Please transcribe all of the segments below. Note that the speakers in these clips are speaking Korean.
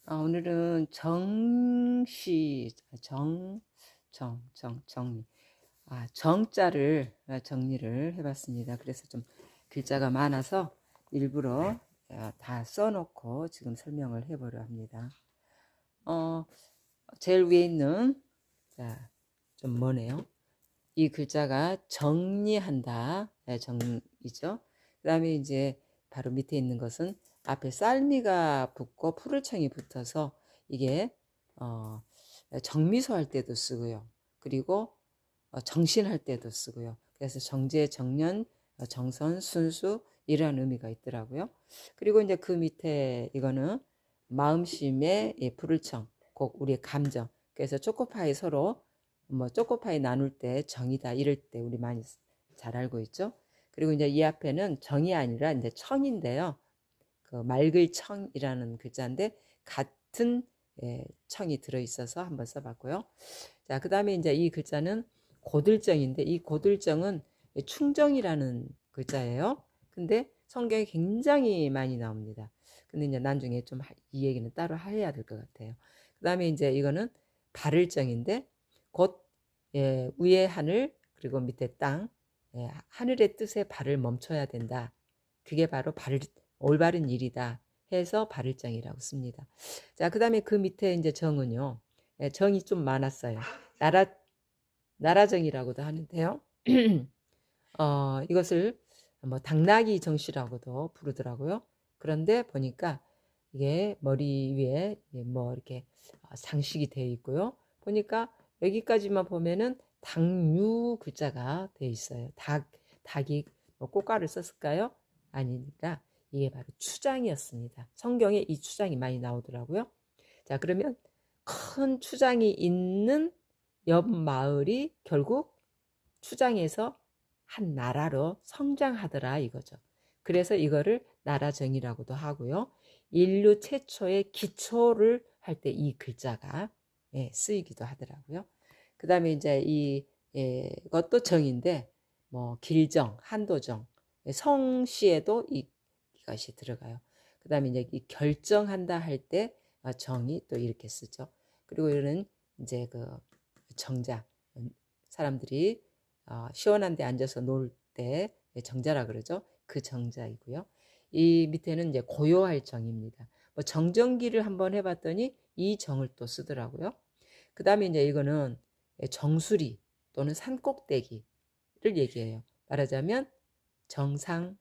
오늘은 정시, 정리. 정자를 정리를 해봤습니다. 그래서 좀 글자가 많아서 일부러 다 써놓고 지금 설명을 해보려 합니다. 제일 위에 있는, 좀 뭐네요. 이 글자가 정리한다. 정이죠. 그 다음에 이제 바로 밑에 있는 것은 앞에 쌀미가 붙고 푸를청이 붙어서 이게 정미소 할 때도 쓰고요. 그리고 정신할 때도 쓰고요. 그래서 정제, 정년, 정선, 순수 이런 의미가 있더라고요. 그리고 이제 그 밑에 이거는 마음심의 푸를청, 곧 우리의 감정. 그래서 초코파이 서로 초코파이 나눌 때 정이다 이럴 때 우리 많이 잘 알고 있죠. 그리고 이제 이 앞에는 정이 아니라 이제 청인데요. 그 맑을 청이라는 글자인데 같은 청이 들어있어서 한번 써봤고요. 자, 그 다음에 이제 이 글자는 고들정인데 이 고들정은 충정이라는 글자예요. 근데 성경에 굉장히 많이 나옵니다. 근데 이제 나중에 좀 이 얘기는 따로 해야 될 것 같아요. 그 다음에 이제 이거는 발을정인데 곧 위에 하늘 그리고 밑에 땅, 하늘의 뜻에 발을 멈춰야 된다. 그게 바로 올바른 일이다 해서 발을정이라고 씁니다. 자, 그 다음에 그 밑에 이제 정은요. 정이 좀 많았어요. 나라정이라고도 하는데요. 이것을 뭐 당나귀 정씨라고도 부르더라고요. 그런데 보니까 이게 머리 위에 뭐 이렇게 장식이 되어 있고요. 보니까 여기까지만 보면은 당유 글자가 되어 있어요. 닭이 뭐 꽃가루 썼을까요? 아니니까 이게 바로 추장이었습니다. 성경에 이 추장이 많이 나오더라고요. 자, 그러면 큰 추장이 있는 옆 마을이 결국 추장에서 한 나라로 성장하더라 이거죠. 그래서 이거를 나라정이라고도 하고요. 인류 최초의 기초를 할 때 이 글자가 쓰이기도 하더라고요. 그 다음에 이제 이것도 정인데 뭐 길정, 한도정, 성씨에도 이것이 들어가요. 그 다음에 이제 이 결정한다 할 때 정이 또 이렇게 쓰죠. 그리고 이거는 이제 그 정자, 사람들이 시원한 데 앉아서 놀 때 정자라 그러죠. 그 정자이고요. 이 밑에는 이제 고요할 정입니다. 뭐 정전기를 한번 해봤더니 이 정을 또 쓰더라고요. 그 다음에 이제 이거는 정수리 또는 산꼭대기를 얘기해요. 말하자면 정상.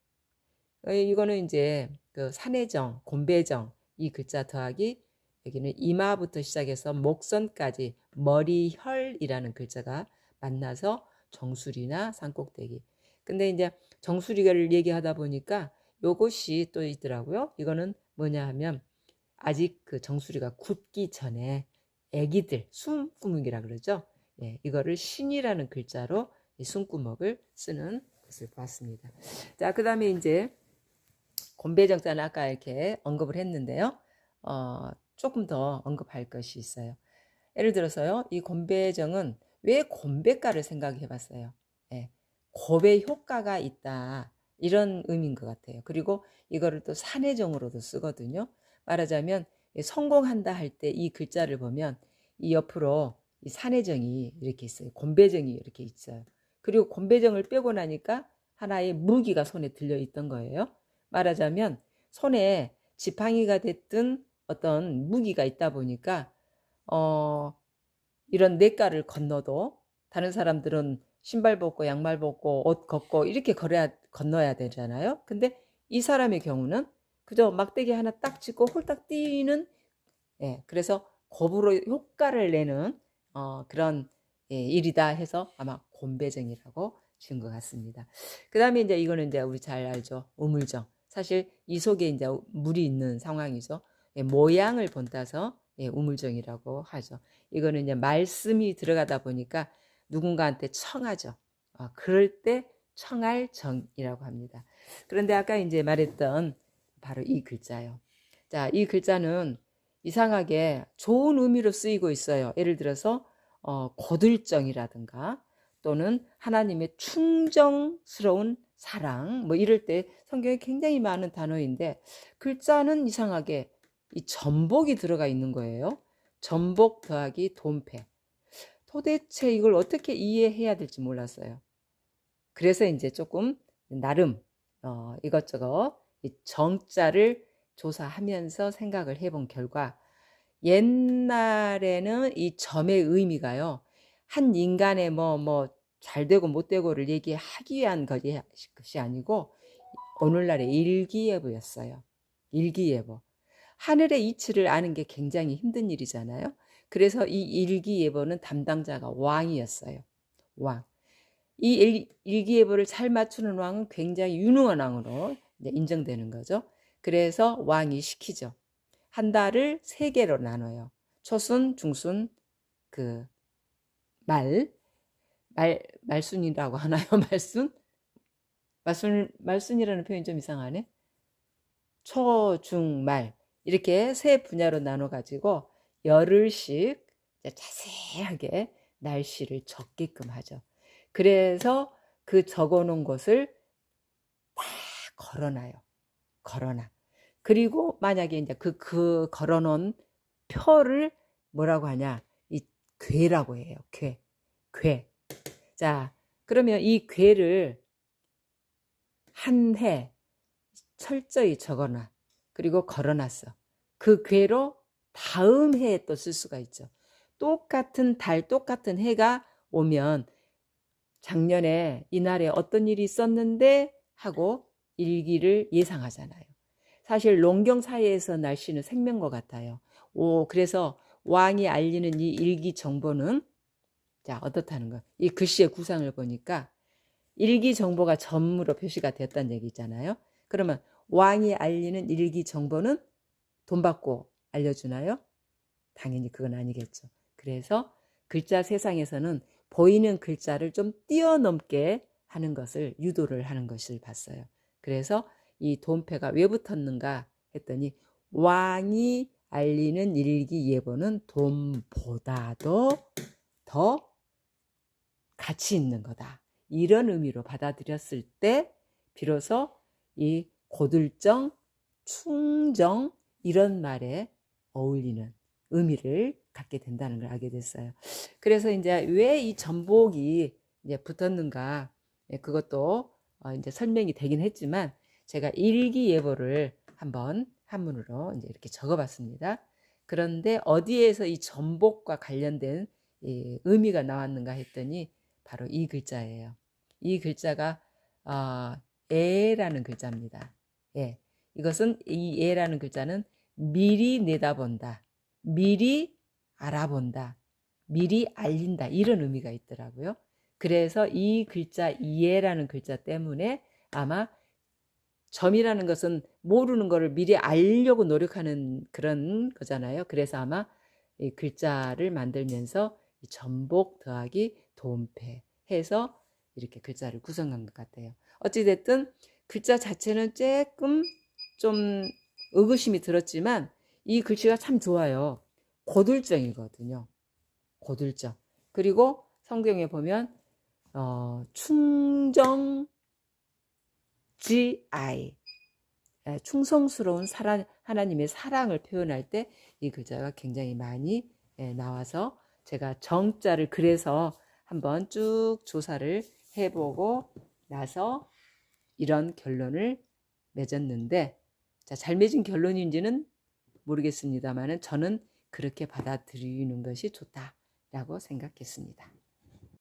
이거는 이제 그 산해정, 곤배정 이 글자 더하기 여기는 이마부터 시작해서 목선까지 머리혈이라는 글자가 만나서 정수리나 산꼭대기. 근데 이제 정수리를 얘기하다 보니까 요것이 또 있더라고요. 이거는 뭐냐 하면 아직 그 정수리가 굳기 전에 애기들 숨구멍이라 그러죠. 이거를 신이라는 글자로 이 숨구멍을 쓰는 것을 봤습니다. 자, 그 다음에 이제 곤배정자는 아까 이렇게 언급을 했는데요. 조금 더 언급할 것이 있어요. 예를 들어서요, 이 곤배정은 왜 곤배가를 생각해 봤어요. 곱의 효과가 있다. 이런 의미인 것 같아요. 그리고 이거를 또 산해정으로도 쓰거든요. 말하자면 성공한다 할 때 이 글자를 보면 이 옆으로 이 산해정이 이렇게 있어요. 곤배정이 이렇게 있어요. 그리고 곤배정을 빼고 나니까 하나의 무기가 손에 들려 있던 거예요. 말하자면 손에 지팡이가 됐든 어떤 무기가 있다 보니까 이런 냇가를 건너도 다른 사람들은 신발 벗고 양말 벗고 옷 걷고 이렇게 건너야 되잖아요. 근데 이 사람의 경우는 그저 막대기 하나 딱 짚고 홀딱 뛰는 그래서 곱으로 효과를 내는 그런 일이다 해서 아마 곤배정이라고 지은 것 같습니다. 그 다음에 이제 이거는 이제 우리 잘 알죠. 우물정. 사실 이 속에 이제 물이 있는 상황이죠. 모양을 본따서 우물정이라고 하죠. 이거는 이제 말씀이 들어가다 보니까 누군가한테 청하죠. 그럴 때 청할 정이라고 합니다. 그런데 아까 이제 말했던 바로 이 글자요. 자, 이 글자는 이상하게 좋은 의미로 쓰이고 있어요. 예를 들어서 고들정이라든가 또는 하나님의 충정스러운 사랑 뭐 이럴 때 성경에 굉장히 많은 단어인데 글자는 이상하게 이 전복이 들어가 있는 거예요. 전복 더하기 돈패. 도대체 이걸 어떻게 이해해야 될지 몰랐어요. 그래서 이제 조금 나름 이것저것 이 정자를 조사하면서 생각을 해본 결과, 옛날에는 이 점의 의미가요, 한 인간의 잘 되고 못 되고를 얘기하기 위한 것이 아니고 오늘날의 일기예보였어요. 일기예보. 하늘의 이치를 아는 게 굉장히 힘든 일이잖아요. 그래서 이 일기예보는 담당자가 왕이었어요. 왕. 이 일기예보를 잘 맞추는 왕은 굉장히 유능한 왕으로 인정되는 거죠. 그래서 왕이 시키죠. 한 달을 3개로 나눠요. 초순, 중순, 그 말순이라고 하나요? 말순이라는 표현이 좀 이상하네. 초, 중, 말 이렇게 3분야로 나눠 가지고 열흘씩 자세하게 날씨를 적게끔 하죠. 그래서 그 적어놓은 것을 다 걸어놔요. 걸어놔. 그리고 만약에 이제 그 걸어놓은 표를 뭐라고 하냐? 이 궤라고 해요. 궤. 자, 그러면 이 궤를 한 해 철저히 적어놔. 그리고 걸어놨어. 그 궤로 다음 해에 또 쓸 수가 있죠. 똑같은 달, 똑같은 해가 오면 작년에 이날에 어떤 일이 있었는데 하고 일기를 예상하잖아요. 사실 농경 사회에서 날씨는 생명과 같아요. 그래서 왕이 알리는 이 일기 정보는, 자, 어떻다는 거. 이 글씨의 구상을 보니까 일기 정보가 점으로 표시가 되었다는 얘기잖아요. 그러면 왕이 알리는 일기 정보는 돈 받고 알려주나요? 당연히 그건 아니겠죠. 그래서 글자 세상에서는 보이는 글자를 좀 뛰어넘게 하는 것을 유도를 하는 것을 봤어요. 그래서 이 돈패가 왜 붙었는가 했더니, 왕이 알리는 일기예보는 돈보다도 더 가치 있는 거다. 이런 의미로 받아들였을 때 비로소 이 고들정, 충정 이런 말에 어울리는 의미를 갖게 된다는 걸 알게 됐어요. 그래서 이제 왜 이 전복이 이제 붙었는가, 그것도 이제 설명이 되긴 했지만 제가 일기예보를 한번 한문으로 이제 이렇게 적어봤습니다. 그런데 어디에서 이 전복과 관련된 의미가 나왔는가 했더니 바로 이 글자예요. 이 글자가 애라는 글자입니다. 예. 이것은 이 애라는 글자는 미리 내다본다, 미리 알아본다, 미리 알린다 이런 의미가 있더라고요. 그래서 이 글자 이해라는 글자 때문에 아마 점이라는 것은 모르는 거를 미리 알려고 노력하는 그런 거잖아요. 그래서 아마 이 글자를 만들면서 이 전복 더하기 돈패 해서 이렇게 글자를 구성한 것 같아요. 어찌됐든 글자 자체는 조금 좀 의구심이 들었지만 이 글씨가 참 좋아요. 고들정이거든요. 고들정. 그리고 성경에 보면 충정지아이, 충성스러운 하나님의 사랑을 표현할 때 이 글자가 굉장히 많이 나와서 제가 정자를 그래서 한번 쭉 조사를 해보고 나서 이런 결론을 맺었는데, 자, 잘 맺은 결론인지는 모르겠습니다만 저는 그렇게 받아들이는 것이 좋다라고 생각했습니다.